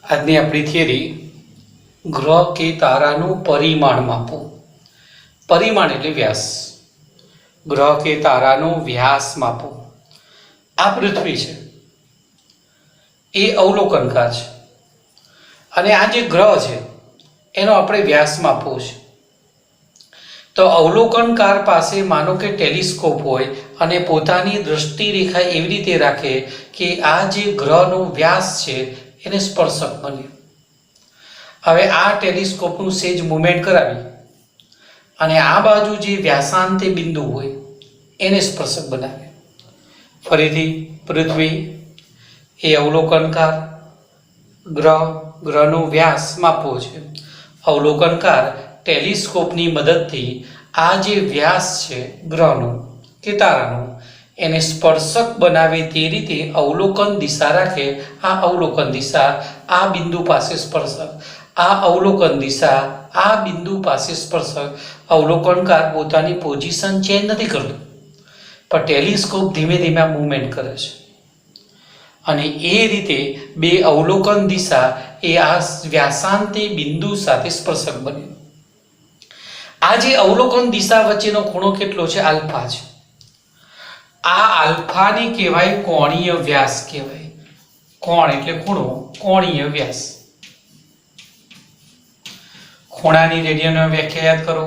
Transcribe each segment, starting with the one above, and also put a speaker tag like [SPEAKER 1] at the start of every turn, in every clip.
[SPEAKER 1] આજની આપણી થિયરી ગ્રહ કે તારાનું પરિમાણ માપવું. પરિમાણ એટલે વ્યાસ. ગ્રહ કે તારાનો વ્યાસ માપવો. આ પૃથ્વી છે એ અવલોકનકાર છે અને આ જે ગ્રહ છે એનો આપણે વ્યાસ માપવો છે. તો અવલોકનકાર પાસે માનો કે ટેલિસ્કોપ હોય અને પોતાની દ્રષ્ટિ રેખા એવી રીતે રાખે કે આ જે ગ્રહનો વ્યાસ છે એને સ્પર્શક બને. હવે આ ટેલિસ્કોપનું સેજ મુવમેન્ટ કરાવી અને આ બાજુ જે વ્યાસાંતે બિંદુ હોય એને સ્પર્શક બનાવે. ફરીથી પૃથ્વી એ અવલોકનકાર, ગ્રહનો વ્યાસ માપવો છે. અવલોકનકાર ટેલિસ્કોપની મદદથી આ જે વ્યાસ છે ગ્રહનો કે તારાનો એને સ્પર્શક બનાવે તે રીતે અવલોકન દિશા રાખે. આ અવલોકન દિશા આ બિંદુ પાસે સ્પર્શક, આ અવલોકન દિશા આ બિંદુ પાસે સ્પર્શક. અવલોકનકાર પોતાની પોઝિશન ચેન્જ નથી કરતો પણ ટેલિસ્કોપ ધીમે ધીમે મૂવમેન્ટ કરે છે અને એ રીતે બે અવલોકન દિશા એ આ વ્યાસાંતે બિંદુ સાથે સ્પર્શક બને. આ જે અવલોકન દિશા વચ્ચેનો ખૂણો કેટલો છે? આલ્ફા છે. આ આલ્ફાને કહેવાય કોણીય વ્યાસ કહેવાય. કોણ એટલે ખૂણો, કોણીય વ્યાસ. ખૂણાની રેડિયનમાં વ્યાખ્યા યાદ કરો.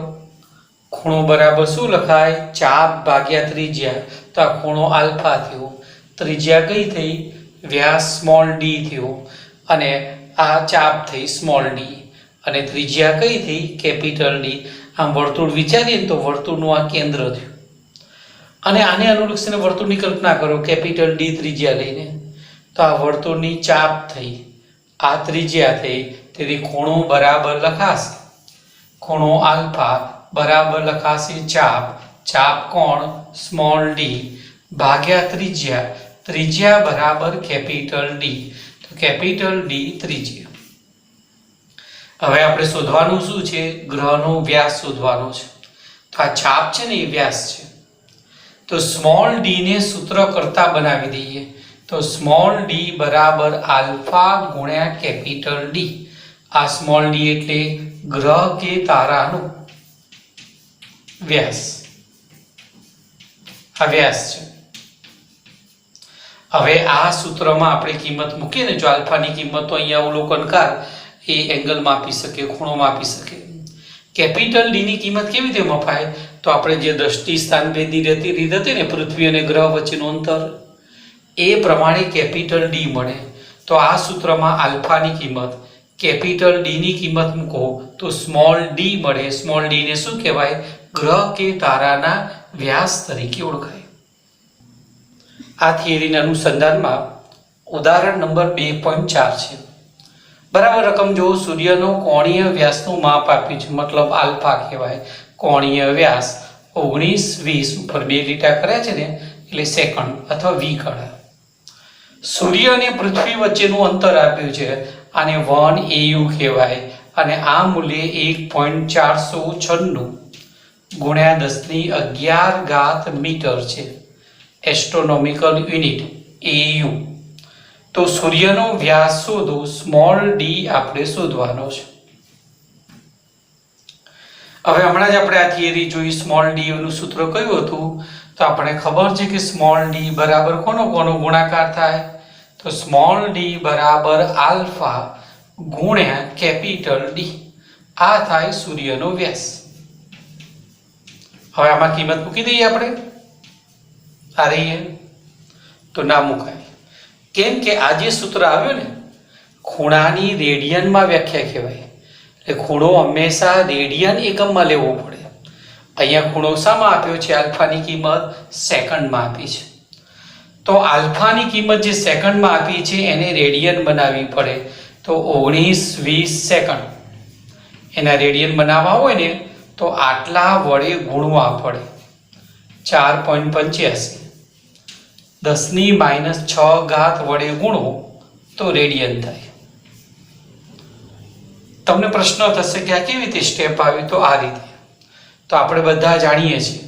[SPEAKER 1] ખૂણો બરાબર શું લખાય? ચાપ ભાગ્યા ત્રિજ્યા. તો આ ખૂણો આલ્ફા થયો. ત્રિજ્યા કઈ થઈ? વ્યાસ સ્મોલ ડી થયો અને આ ચાપ થઈ સ્મોલ ડી અને ત્રિજ્યા કઈ થઈ? Capital D. આમ વર્તુળ વિચારીએ તો વર્તુળનું આ કેન્દ્ર થયું અને આને અનુલક્ષીને વર્તુળની કલ્પના કરો કેપિટલ ડી ત્રિજ્યા લઈને. તો આ વર્તુળની ચાપ થઈ, આ ત્રિજ્યા થઈ, તેથી ખૂણો બરાબર લખાશે ખૂણો આલ્ફા બરાબર લખાશે ચાપ, ચાપ કોણ સ્મોલ ડી ભાગ્યા ત્રિજ્યા, ત્રિજ્યા બરાબર કેપિટલ ડી. તો કેપિટલ ડી ત્રિજ્યા. હવે આપણે શોધવાનું શું છે? ગ્રહનો વ્યાસ શોધવાનો છે. તો આ ચાપ છે ને એ વ્યાસ છે. તો સ્મોલ ડી ને સૂત્ર કરતા બનાવી દઈએ. તો સ્મોલ ડી બરાબર આલ્ફા ગુણ્યા કેપિટલ ડી. આ સ્મોલ ડી એટલે ગ્રહ કે તારાનો વ્યાસ. આ વ્યાસ છે. હવે આ સૂત્રમાં આપણે કિંમત મૂકીએ ને, જો આલ્ફાની કિંમત તો અહીંયા અવલોકનકાર એ એંગલ માપી શકે, ખૂણો માપી શકે. કેપિટલ ડી ની કિંમત કેવી રીતે મપાય? તો આપણે જે દ્રષ્ટિ સ્થાનભેદની રીત હતી ને પૃથ્વી અને ગ્રહ વચ્ચેનું અંતર, એ પ્રમાણે કેપિટલ ડી મળે. તો આ સૂત્રમાં આલ્ફાની કિંમત, કેપિટલ ડી ની કિંમત મૂકો તો સ્મોલ ડી મળે. સ્મોલ ડી ને શું કહેવાય? ગ્રહ કે તારાના વ્યાસ તરીકે ઓળખાય. આ થિયરીના અનુસંધાનમાં ઉદાહરણ નંબર 2.4 છે. બરાબર રકમ જો સૂર્યનો કોણીય વ્યાસનું માપ આપ્યું છે, મતલબ આલ્ફા કહેવાય. કોણીય વ્યાસ 19, 20 ઉપર બે લીટા કર્યા છે ને એટલે સેકન્ડ અથવા વી કાઢા. સૂર્ય અને પૃથ્વી વચ્ચેનું અંતર આપ્યું છે, આને 1 AU કહેવાય અને આ મૂલ્ય 1.496 ગુણ્યા 1011 મીટર છે. Astronomical unit AU. તો સૂર્યનો વ્યાસ શોધો, સ્મોલ ડી આપણે શોધવાનો છે. હવે હમણાં જ આપણે આ થિયરી જોઈ. સ્મોલ ડી નું સૂત્ર કયું હતું? તો આપણે ખબર છે કે સ્મોલ ડી બરાબર કોનો ગુણાકાર થાય? તો સ્મોલ ડી બરાબર આલ્ફા ગુણ્યા કેપિટલ ડી. આ થાય સૂર્યનો વ્યાસ. હવે આમાં કિંમત મૂકી દઈએ આપણે. આ રહીએ તો ના મુકાય. કેમ કે આ જે સૂત્ર આવ્યું ને, ખૂણાની રેડિયનમાં વ્યાખ્યા કહેવાય. એટલે ખૂણો હંમેશા રેડિયન એકમમાં લેવો પડે. અહીંયા ખૂણો શામાં આપ્યો છે? આલ્ફાની કિંમત સેકન્ડમાં આપી છે. તો આલ્ફાની કિંમત જે સેકન્ડમાં આપી છે એને રેડિયન બનાવવી પડે. તો 19, 20 સેકન્ડ એના રેડિયન બનાવવા હોય ને તો આટલા વડે ગુણવા પડે. 4.85 10⁻⁶ વડે ગુણો તો રેડિયન થાય. તમને પ્રશ્ન થશે કે આ કેવી રીતે સ્ટેપ આવી? તો આ રીતે. તો આપણે બધા જાણીએ છીએ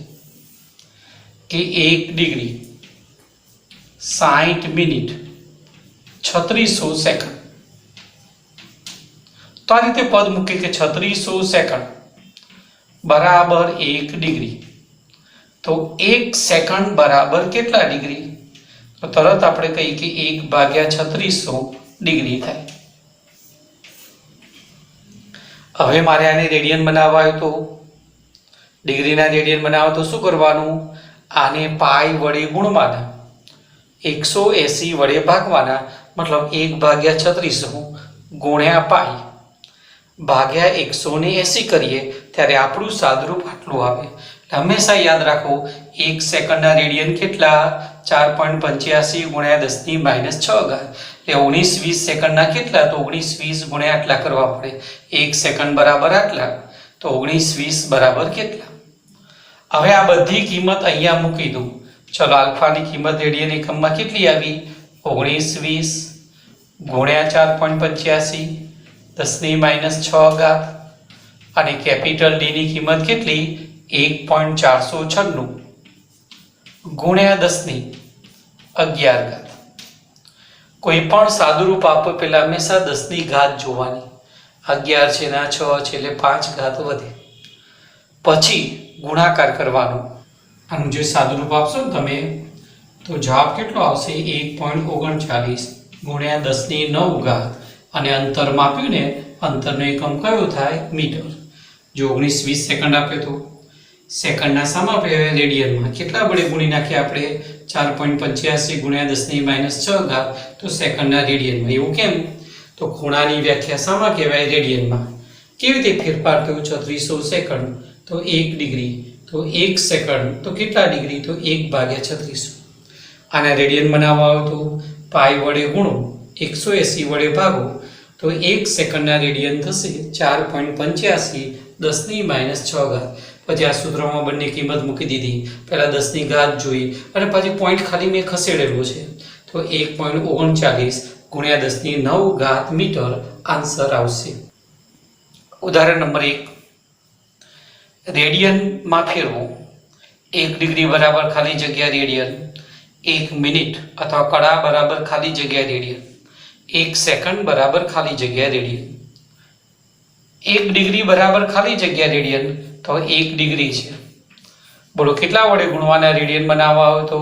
[SPEAKER 1] કે 1 ડિગ્રી 60 મિનિટ 3600 સેકન્ડ તો આ રીતે પદ મૂકે કે 3600 સેકન્ડ બરાબર 1 ડિગ્રી. તો 1 સેકન્ડ બરાબર કેટલા ડિગ્રી? તો તરત આપણે કહીએ કે 1/3600 ડિગ્રી થાય. હવે મારે આને રેડિયન બનાવવા હોય તો ડિગ્રીના રેડિયન બનાવવા તો શું કરવાનું? આને પાઈ વડે ગુણવાના, 180 વડે ભાગવાના, મતલબ 1/3600 ગુણ્યા પાઈ ભાગ્યા 180 કરીએ ત્યારે આપણું સાદુરૂપ આટલું આવે. હંમેશા યાદ રાખો 1 સેકન્ડના રેડિયન કેટલા? 4.85 ગુણ્યા 10 - 6 ઘાત. એટલે 19-20 સેકન્ડના કેટલા? તો 19-20 ગુણ્યા આટલા કરવા પડે. 1 સેકન્ડ બરાબર આટલા, તો 19-20 બરાબર કેટલા? હવે આ બધી કિંમત અહીંયા મૂકી દઉં. ચલો આલ્ફાની કિંમત રેડિયન એકમમાં કેટલી આવી? 19-20 ગુણ્યા 4.85 10 - 6 ઘાત અને કેપિટલ ડીની કિંમત કેટલી? 1.496 ગુણ્યા 10 - 11 ઘાત. કોઈ પણ સાદુરૂપ આપો પહેલા હંમેશા 10 ઘાત જોવાની. 11 છે ના 6 છે એટલે 5 ઘાત વધે, પછી ગુણાકાર કરવાનો. આનું જે સાદુરૂપ આપશો ને તમે તો જવાબ કેટલો આવશે? 1.39 ગુણ્યા 10 - 9 ઘાત અને અંતર માપ્યું ને, અંતરનો એકમ કયો થાય? મીટર. જો 19-20 સેકન્ડ આપે તો સેકન્ડના શામાં આપણે રેડિયનમાં કેટલા વડે ગુણી નાખીએ આપણે? 4.85 ગુણ્યા 10 - 6 ઘાત, તો સેકન્ડના રેડિયનમાં. એવું કેમ? તો ખૂણાની વ્યાખ્યા શામાં કહેવાય? રેડિયનમાં. કેવી રીતે ફેરફાર થયો? 3600 સેકન્ડ તો 1 ડિગ્રી, તો 1 સેકન્ડ તો કેટલા ડિગ્રી? તો 1/3600. આના રેડિયન બનાવવા આવે તો પાઈ વડે ગુણો, 180 વડે ભાગો, તો 1 સેકન્ડના રેડિયન થશે 4.85 10 - 6 ઘાત. પછી આ સૂત્રમાં બંને કિંમત મૂકી દીધી. પહેલા 10 ઘાત જોઈ અને પછી પોઈન્ટ ખાલી મેં ખસેડેલો છે, તો 1.39 ગુણ્યા 10 - 9 ઘાત મીટર આન્સર આવશે. ઉદાહરણ નંબર 1, રેડિયનમાં ફેરવો. 1 ડિગ્રી બરાબર ખાલી જગ્યા રેડિયન, 1 મિનિટ અથવા કડા બરાબર ખાલી જગ્યા રેડિયન, 1 સેકન્ડ બરાબર ખાલી જગ્યા રેડિયન. 1 ડિગ્રી બરાબર ખાલી જગ્યા રેડિયન, તો 1 ડિગ્રી છે. બોલો કેટલા વડે ગુણવાના રેડિયન બનાવવા હોય તો?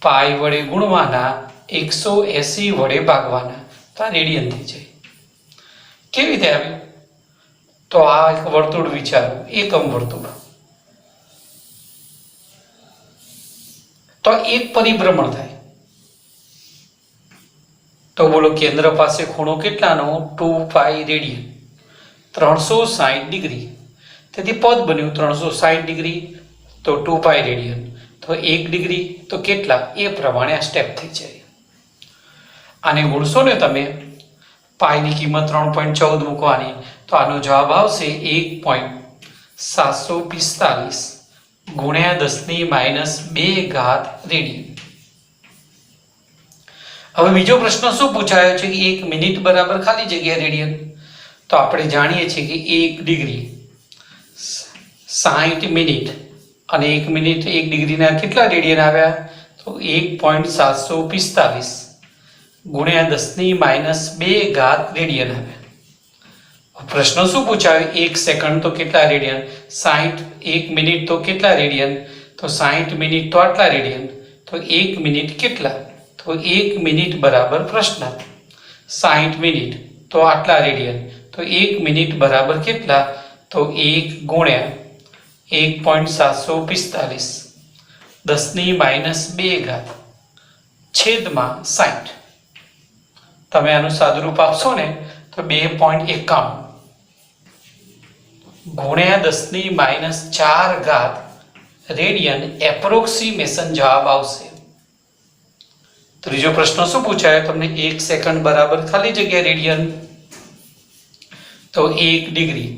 [SPEAKER 1] પાઈ વડે ગુણવાના, 180 વડે ભાગવાના, તો આ રેડિયન થઈ જાય. કેવી રીતે આવ્યું? તો આ એક વર્તુળ વિચારો, એકમ વર્તુળ. તો એક પરિભ્રમણ થાય. તો બોલો કેન્દ્ર પાસે ખૂણો કેટલાનો? 2π રેડિયન, 360 ડિગ્રી. તેથી પદ બન્યું 360 ડિગ્રી તો 2π રેડિયન, તો 1 ડિગ્રી તો કેટલા? એ પ્રમાણે આ સ્ટેપ થઈ જાય. આને ગુણશો ને તમે, પાઈની કિંમત 3.14 મૂકવાની, તો આનો જવાબ આવશે 1.745 ગુણ્યા 10 - 2 ઘાત રેડિયન. હવે બીજો પ્રશ્ન શું પૂછાયો છે કે 1 મિનિટ બરાબર ખાલી જગ્યા રેડિયન. તો આપણે જાણીએ છીએ કે 1 ડિગ્રી 60 મિનિટ અને 1 મિનિટ 1 ડિગ્રીના કેટલા રેડિયન આવ્યા? તો 1.745 ગુણ્યા 10 - 2 ઘાત રેડિયન આવ્યા. પ્રશ્ન શું પૂછાયો? 1 સેકન્ડ તો કેટલા રેડિયન? 60. 1 મિનિટ તો કેટલા રેડિયન? તો 60 મિનિટ તો આટલા રેડિયન. તો 1 મિનિટ કેટલા? તો 1 મિનિટ બરાબર પ્રશ્નાર્થ 60 મિનિટ તો આટલા રેડિયન, તો 1 મિનિટ બરાબર કેટલા? તો 1 ગુણ્યા 1.745 10 - 2 ઘાત છેદમાં 60. તમે આનું સાદુરૂપ આપશો ને તો 2.51 ગુણ્યા 10 - 4 ઘાત રેડિયન એપ્રોક્સિમેશન જવાબ આવશે. ત્રીજો પ્રશ્ન શું પૂછાયો તમને? 1 સેકન્ડ બરાબર ખાલી જગ્યા રેડિયન, તો 1 ડિગ્રી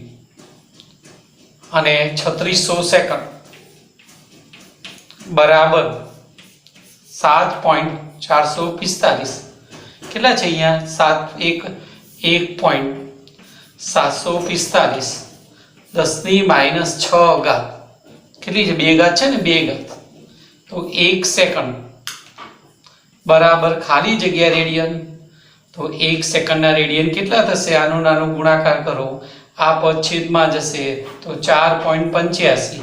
[SPEAKER 1] અને 3600 સેકન્ડ બરાબર 7.445. કેટલા છે અહીંયા? 1.745 10 - 6 ઘાત. કેટલી છે? 2 ઘાત છે ને, 2 ઘાત. તો 1 સેકન્ડ બરાબર ખાલી જગ્યા રેડિયન તો 1 સેકન્ડના રેડિયન કેટલા થશે? આનું નાનું ગુણાકાર કરો, આ પદ છેદમાં જશે તો 4.85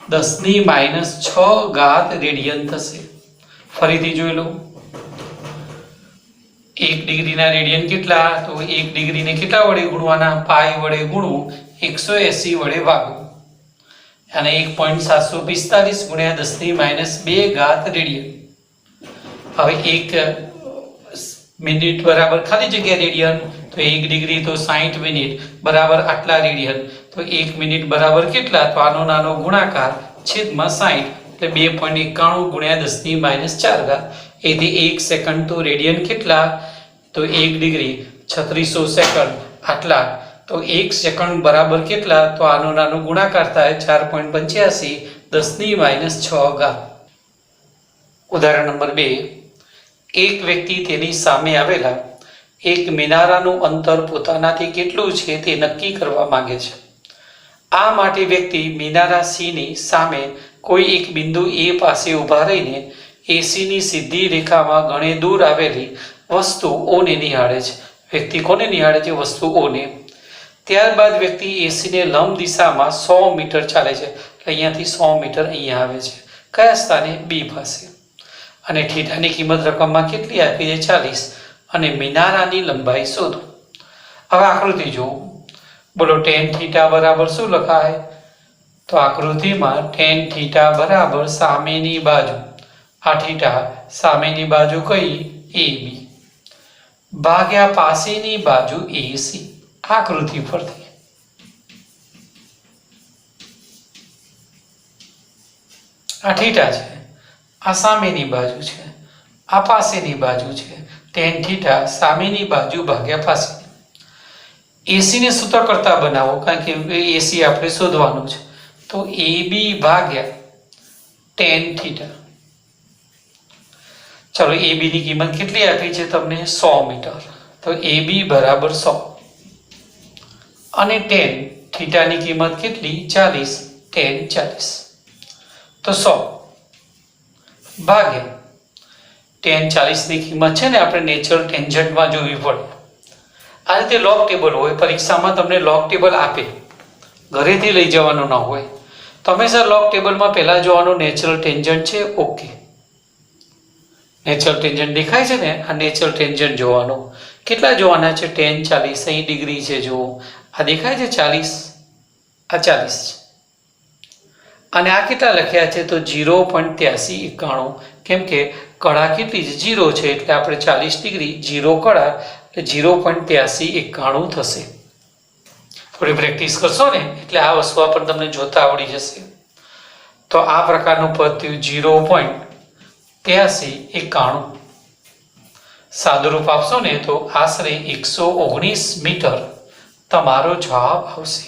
[SPEAKER 1] 10⁻6 રેડિયન થશે. ફરીથી જોઈ લો, 1 ડિગ્રીના રેડિયન કેટલા? તો 1 ડિગ્રીને કેટલા વડે ગુણવાના? પાઈ વડે ગુણવું, 180 વડે ભાગવું, અને 1.745 ગુણ્યા 10⁻2 રેડિયન. હવે 1 મિનિટ બરાબર ખાલી જગ્યા રેડિયન, તો 1 ડિગ્રી તો 60 મિનિટ બરાબર આટલા રેડિયન. તો 1 મિનિટ બરાબર કેટલા? તો આનો નાનો ગુણાકાર છેદમાં 60 એટલે 2.91 ગુણ્યા 10⁻4. એથી 1 સેકન્ડ તો રેડિયન કેટલા? તો 1 ડિગ્રી 3600 સેકન્ડ આટલા. તો 1 સેકન્ડ બરાબર કેટલા? તો આનો નાનો ગુણાકાર થાય 4.85 10⁻6. ઉદાહરણ નંબર 2. એક વ્યક્તિ તેની સામે આવેલા એક મિનારાનું અંતર પોતાનાથી કેટલું છે તે નક્કી કરવા માંગે છે. આ માટે વ્યક્તિ મિનારા સી સામે કોઈ એક બિંદુ એ પાસે ઊભા રહીને એસીની સીધી રેખામાં ઘણી દૂર આવેલી વસ્તુ ઓને નિહાળે છે. વ્યક્તિ કોને નિહાળે છે? વસ્તુ ઓને. ત્યારબાદ વ્યક્તિ એસીને લંબ દિશામાં 100 મીટર ચાલે છે. અહીંયાથી 100 મીટર અહીંયા આવે છે. કયા સ્થાને? બી પાસે. અને થીટાની કિંમત રકમમાં કેટલી આપી છે? 40. અને મિનારાની લંબાઈ શોધો. હવે આકૃતિ જુઓ. બોલો tan થીટા બરાબર શું લખાય? તો આકૃતિમાં tan થીટા બરાબર સામેની બાજુ, આ થીટા સામેની બાજુ કઈ? AB ભાગ્યા પાસેની બાજુ AC. આકૃતિ પરથી આ થીટા છે, આ સામેની બાજુ છે, આ પાસેની બાજુ છે. tan થીટા સામેની બાજુ ભાગ્યા પાસેની. AC ને સૂત્ર કરતા બનાવો, કારણ કે AC આપણે શોધવાનું છે. તો AB ભાગ્યા tan થીટા. ચલો, AB ની કિંમત કેટલી આપી છે તમને? 100 મીટર. તો AB બરાબર 100. અને tan થીટાની કિંમત કેટલી? 40. tan 40. તો 100 ભાગ્યા tan 40 ની કિંમત છે ને આપણે નેચરલ ટેન્જન્ટમાં જોવી પડે. આ રીતે લોગ ટેબલ હોય, પરીક્ષામાં તમને લોગ ટેબલ આપે, ઘરેથી લઈ જવાનું ન હોય. તમે સર લોગ ટેબલમાં પહેલાં જોવાનું નેચરલ ટેન્જન્ટ છે. ઓકે, નેચરલ ટેન્જન્ટ દેખાય છે ને? આ નેચરલ ટેન્જન્ટ જોવાનું. કેટલા જોવાના છે? tan 40. અહીં ડિગ્રી છે, જુઓ, આ દેખાય છે 40, આ 40 છે. અને આ કેટલા લખ્યા છે? તો 0.8391. કેમ કે કળા કેટલી છે? 0 છે, એટલે આપણે 40 ડિગ્રી 0 કળા એટલે 0.8391 થશે. થોડી પ્રેક્ટિસ કરશો ને એટલે આ વસ્તુ પણ તમને જોતા આવડી જશે. તો આ પ્રકારનું પદ થયું 0.8391. સાદુરૂપ આપશો ને તો આશરે 119 મીટર તમારો જવાબ આવશે.